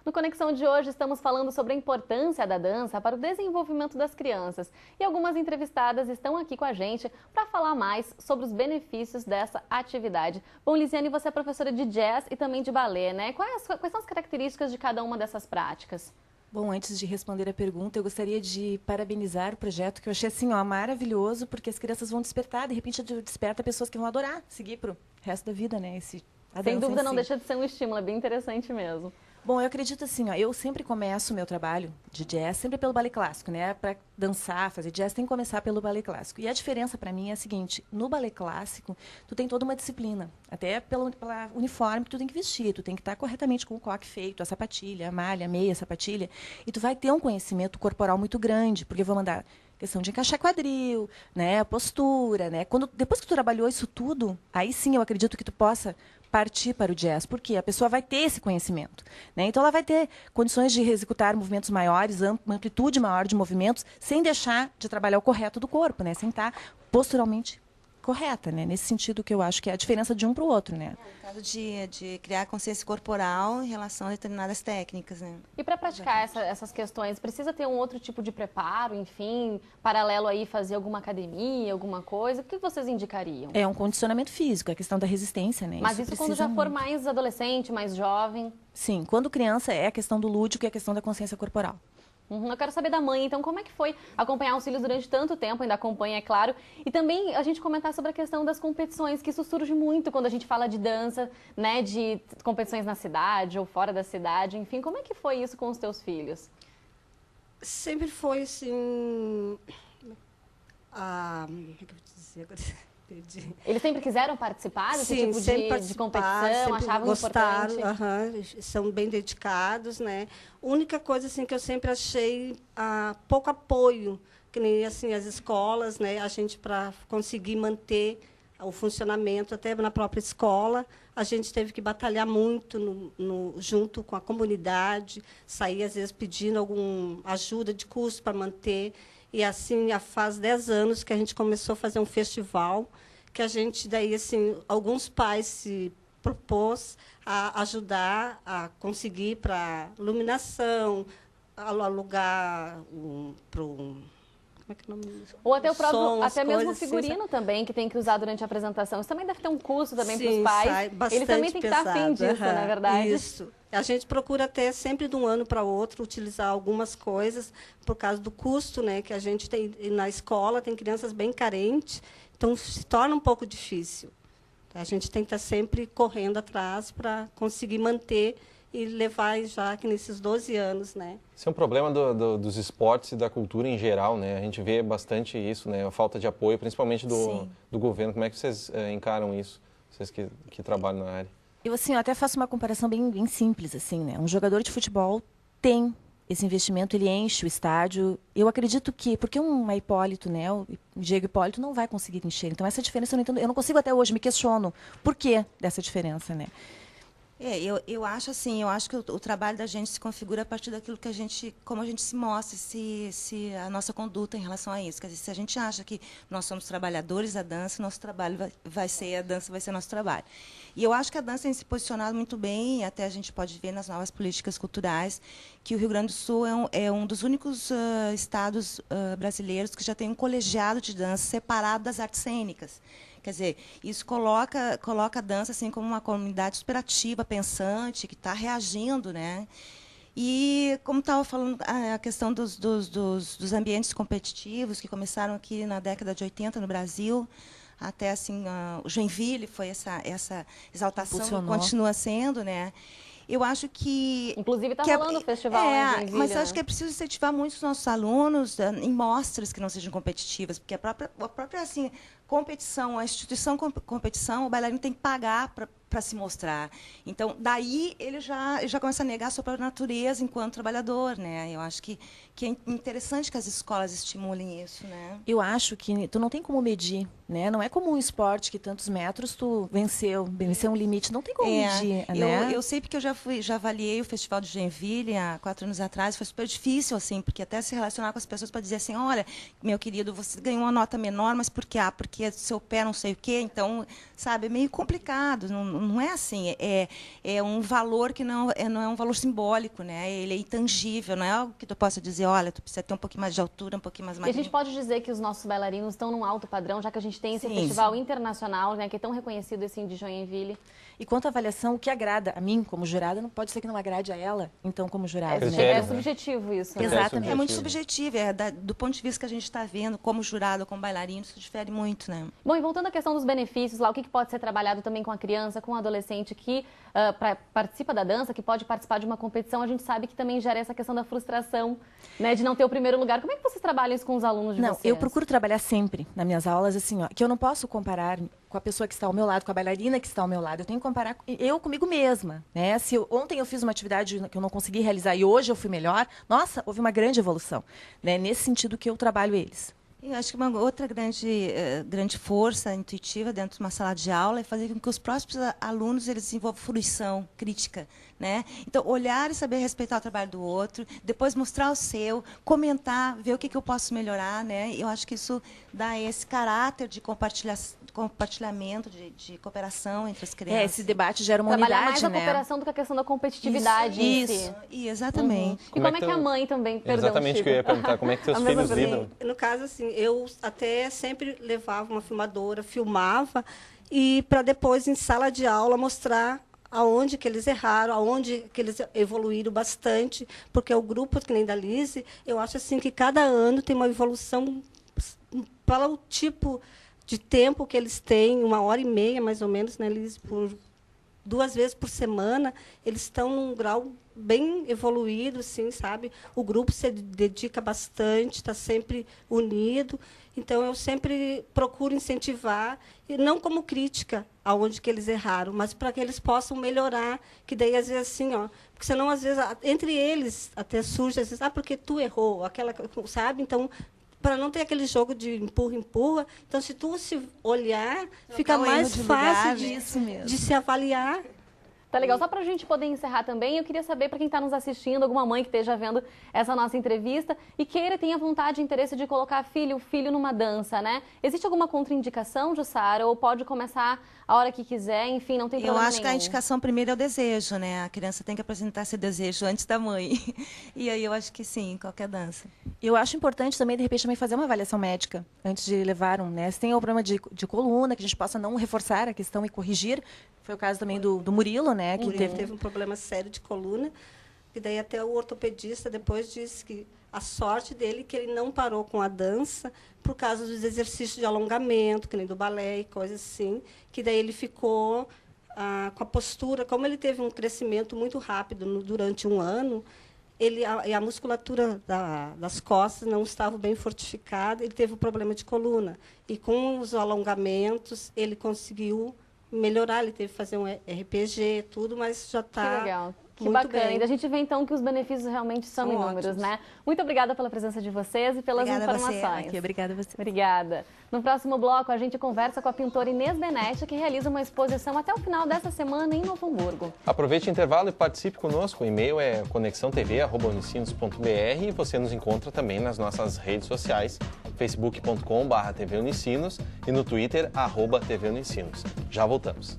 No Conexão de hoje estamos falando sobre a importância da dança para o desenvolvimento das crianças. E algumas entrevistadas estão aqui com a gente para falar mais sobre os benefícios dessa atividade. Bom, Lisiane, você é professora de jazz e também de balé, né? Quais são as características de cada uma dessas práticas? Bom, antes de responder a pergunta, eu gostaria de parabenizar o projeto, que eu achei assim, ó, maravilhoso, porque as crianças vão despertar, de repente desperta pessoas que vão adorar seguir para o resto da vida, né? Sem dúvida não deixa de ser um estímulo, é bem interessante mesmo. Bom, eu acredito assim, ó, eu sempre começo o meu trabalho de jazz sempre pelo balé clássico, né? Para dançar, fazer jazz, tem que começar pelo balé clássico. E a diferença para mim é a seguinte: no balé clássico, tu tem toda uma disciplina, até pela uniforme que tu tem que vestir, tu tem que estar corretamente com o coque feito, a sapatilha, a malha, a meia, a sapatilha, e tu vai ter um conhecimento corporal muito grande, porque eu vou mandar questão de encaixar quadril, né, postura, né? Depois que tu trabalhou isso tudo, aí sim eu acredito que tu possa partir para o jazz, porque a pessoa vai ter esse conhecimento, né? Então ela vai ter condições de executar movimentos maiores, uma amplitude maior de movimentos, sem deixar de trabalhar o correto do corpo, né? Sem estar posturalmente correta, né? Nesse sentido que eu acho que é a diferença de um para o outro, né? No caso de criar consciência corporal em relação a determinadas técnicas, né? E para praticar essas questões, precisa ter um outro tipo de preparo, enfim, paralelo aí fazer alguma academia, alguma coisa? O que vocês indicariam? É um condicionamento físico, a questão da resistência, né? Mas isso quando já for mais adolescente, mais jovem? Sim, quando criança é a questão do lúdico e a questão da consciência corporal. Eu quero saber da mãe, então, como é que foi acompanhar os filhos durante tanto tempo, ainda acompanha, é claro, e também a gente comentar sobre a questão das competições, que isso surge muito quando a gente fala de dança, né, de competições na cidade ou fora da cidade, enfim, como é que foi isso com os teus filhos? Sempre foi, assim, como é que eu vou dizer agora? Eles sempre quiseram participar desse Sim, tipo de competição, achavam gostaram, importante? são bem dedicados, né? A única coisa assim que eu sempre achei pouco apoio, que nem assim as escolas, né? A gente para conseguir manter o funcionamento até na própria escola, a gente teve que batalhar muito junto com a comunidade, sair às vezes pedindo alguma ajuda de custo para manter. E assim, faz 10 anos que a gente começou a fazer um festival, que a gente, daí, assim, alguns pais se propôs a ajudar a conseguir para iluminação, alugar como é que é o nome disso? Ou até o próprio, som, até mesmo o assim, figurino também, que tem que usar durante a apresentação. Isso também deve ter um custo também para os sim, pais. Eles também têm que estar afim disso, pesado. não é verdade? Isso. A gente procura até sempre de um ano para outro utilizar algumas coisas por causa do custo, né, que a gente tem na escola, tem crianças bem carentes, então se torna um pouco difícil. A gente tem que estar sempre correndo atrás para conseguir manter e levar já que nesses 12 anos, né? Isso é um problema dos esportes e da cultura em geral, né? A gente vê bastante isso, né? A falta de apoio, principalmente do governo. Como é que vocês encaram isso, vocês que trabalham na área? Eu assim, eu até faço uma comparação bem simples, assim, né? Um jogador de futebol tem esse investimento, ele enche o estádio. Eu acredito que, porque um Hipólito, né? O Diego Hipólito não vai conseguir encher. Então essa diferença eu não entendo. Eu não consigo até hoje, me questiono por que dessa diferença, né? Eu acho assim, eu acho que o trabalho da gente se configura a partir daquilo que a gente, como a gente se mostra, se a nossa conduta em relação a isso. Quer dizer, se a gente acha que nós somos trabalhadores da dança, nosso trabalho vai ser a dança, vai ser nosso trabalho. E eu acho que a dança tem se posicionado muito bem, até a gente pode ver nas novas políticas culturais, que o Rio Grande do Sul é um dos únicos estados brasileiros que já tem um colegiado de dança separado das artes cênicas. Quer dizer, isso coloca a dança assim como uma comunidade superativa, pensante, que está reagindo, né? E, como estava falando, a questão dos ambientes competitivos, que começaram aqui na década de 80 no Brasil, até assim, o Joinville foi essa exaltação, que continua sendo, né? Eu acho que... Inclusive está rolando o festival em Joinville, mas acho que é preciso incentivar muito os nossos alunos em mostras que não sejam competitivas, porque a própria assim, competição, a instituição competição, o bailarino tem que pagar para se mostrar. Então, daí ele já começa a negar a sua própria natureza enquanto trabalhador, né? Eu acho que é interessante que as escolas estimulem isso, né? Eu acho que tu não tem como medir, né? Não é como um esporte que tantos metros tu venceu um limite, não tem como medir, né? Eu sei porque eu já avaliei o Festival de Joinville há 4 anos atrás, foi super difícil, assim, porque até se relacionar com as pessoas para dizer assim, olha, meu querido, você ganhou uma nota menor, mas por quê? Porque seu pé não sei o quê, então, sabe, é meio complicado, não não é assim. É um valor que não é um valor simbólico, né? Ele é intangível, não é algo que tu possa dizer, olha, tu precisa ter um pouquinho mais de altura, um pouquinho mais E a gente pode dizer que os nossos bailarinos estão num alto padrão, já que a gente tem esse festival internacional, né, que é tão reconhecido assim de Joinville. E quanto à avaliação, o que agrada a mim como jurada, não pode ser que não agrade a ela, então, como jurada. É subjetivo isso, né? Exatamente. É muito subjetivo. Do ponto de vista que a gente está vendo, como jurado, como bailarino, isso difere muito, né? Bom, e voltando à questão dos benefícios, lá, o que pode ser trabalhado também com a criança, com o adolescente que participa da dança, que pode participar de uma competição, a gente sabe que também gera essa questão da frustração, né, de não ter o primeiro lugar. Como é que vocês trabalham isso com os alunos de vocês? Eu procuro trabalhar sempre nas minhas aulas, assim, ó, que eu não posso comparar com a pessoa que está ao meu lado, com a bailarina que está ao meu lado. Eu tenho que comparar eu comigo mesma, né? Se ontem eu fiz uma atividade que eu não consegui realizar e hoje eu fui melhor, nossa, houve uma grande evolução, né? Nesse sentido que eu trabalho eles. Eu acho que uma outra grande força intuitiva dentro de uma sala de aula é fazer com que os próprios alunos eles desenvolvam fruição crítica, né? Então, olhar e saber respeitar o trabalho do outro, depois mostrar o seu, comentar, ver o que eu posso melhorar, né? Eu acho que isso dá esse caráter de compartilhamento, de cooperação entre as crianças. Esse debate gera uma trabalhar unidade, mais a cooperação do que a questão da competitividade isso, exatamente. E como é que a mãe também, Exatamente o que eu ia perguntar, como é que teus filhos lidam? No caso, assim, eu até sempre levava uma filmadora, filmava, e para depois, em sala de aula, mostrar aonde que eles erraram, aonde que eles evoluíram bastante, porque o grupo, que nem da Lise, eu acho assim que cada ano tem uma evolução para o tipo de tempo que eles têm, 1h30, mais ou menos, né, Lise, por 2 vezes por semana, eles estão num grau bem evoluído, assim, sabe? O grupo se dedica bastante, está sempre unido. Então, eu sempre procuro incentivar, e não como crítica aonde que eles erraram, mas para que eles possam melhorar, que daí, às vezes, assim, ó, porque senão, às vezes, entre eles até surge, às vezes, porque tu errou, aquela, sabe? Então, para não ter aquele jogo de empurra-empurra, então, se tu se olhar, fica mais fácil de se avaliar. Tá legal. Só para a gente poder encerrar também, eu queria saber para quem está nos assistindo, alguma mãe que esteja vendo essa nossa entrevista e queira, tenha vontade e interesse de colocar o filho numa dança, né? Existe alguma contraindicação, Jussara? Ou pode começar a hora que quiser, enfim, não tem problema nenhum? Eu acho que a indicação primeiro é o desejo, né? A criança tem que apresentar esse desejo antes da mãe. E aí eu acho que sim, qualquer dança. Eu acho importante também, de repente, também fazer uma avaliação médica antes de levar né? Se tem o problema de coluna, que a gente possa não reforçar a questão e corrigir. Foi o caso também do Murilo, né? Que teve um problema sério de coluna, e daí até o ortopedista depois disse que a sorte dele é que ele não parou com a dança por causa dos exercícios de alongamento, que nem do balé e coisas assim, que daí ele ficou com a postura, como ele teve um crescimento muito rápido durante um ano, a musculatura das costas não estava bem fortificada, ele teve um problema de coluna. E com os alongamentos, ele conseguiu melhorar, ele teve que fazer um RPG, tudo, mas já está Que legal. Que muito bacana. bem. E a gente vê, então, que os benefícios realmente são inúmeros, ótimos. né? Muito obrigada pela presença de vocês e pelas informações. Obrigada a você. Obrigada. No próximo bloco, a gente conversa com a pintora Inês Benetti, que realiza uma exposição até o final dessa semana em Novo Hamburgo. Aproveite o intervalo e participe conosco. O e-mail é conexãotv@unicinos.br e você nos encontra também nas nossas redes sociais, facebook.com/tvunicinos e no Twitter @tvunicinos. Já voltamos.